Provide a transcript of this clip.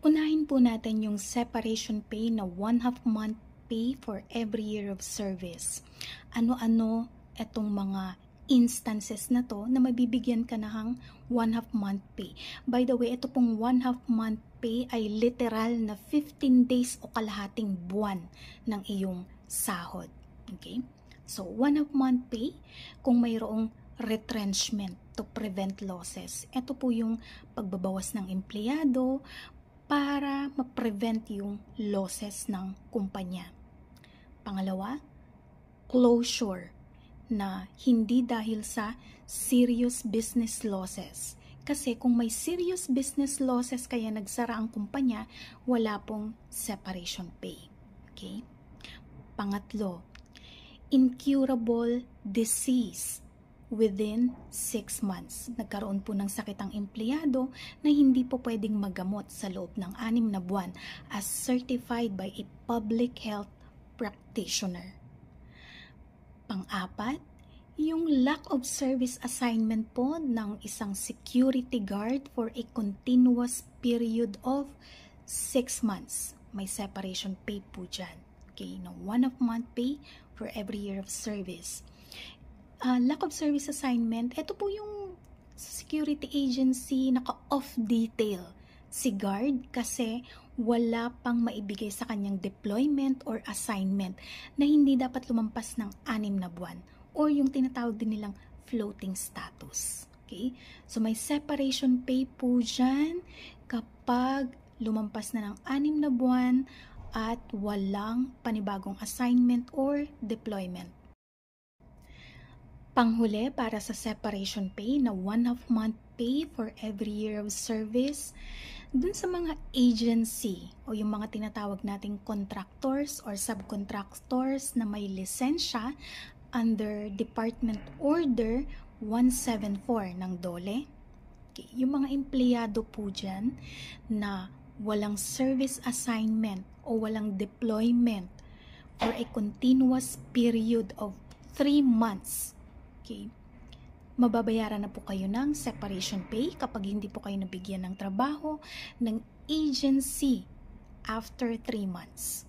Unahin po natin yung separation pay na 1/2 month pay for every year of service. Ano-ano etong mga instances na to na mabibigyan ka na ng 1/2 month pay. By the way, ito pong 1/2 month pay ay literal na 15 days o kalahating buwan ng iyong sahod. Okay? So, 1/2 month pay kung mayroong retrenchment to prevent losses. Ito po yung pagbabawas ng empleyado para ma-prevent yung losses ng kumpanya. Pangalawa, closure na hindi dahil sa serious business losses. Kasi kung may serious business losses kaya nagsara ang kumpanya, wala pong separation pay. Okay? Pangatlo, incurable disease within 6 months. Nagkaroon po ng sakit ang empleyado na hindi po pwedeng magamot sa loob ng 6 na buwan as certified by a public health practitioner. Pang-apat, yung lack of service assignment po ng isang security guard for a continuous period of 6 months. May separation pay po dyan. Okay, no, 1/2 month pay for every year of service. Lack of service assignment, ito po yung security agency naka-off detail si guard kasi wala pang maibigay sa kanyang deployment or assignment na hindi dapat lumampas ng 6 na buwan or yung tinatawag din nilang floating status. Okay? So may separation pay po dyan kapag lumampas na ng 6 na buwan at walang panibagong assignment or deployment. Panghuli para sa separation pay na 1/2 month pay for every year of service, dun sa mga agency o yung mga tinatawag nating contractors or subcontractors na may lisensya under Department Order 174 ng DOLE. Okay, yung mga empleyado po dyan na walang service assignment o walang deployment for a continuous period of 3 months. Okay. Mababayaran na po kayo ng separation pay kapag hindi po kayo nabigyan ng trabaho ng agency after 3 months.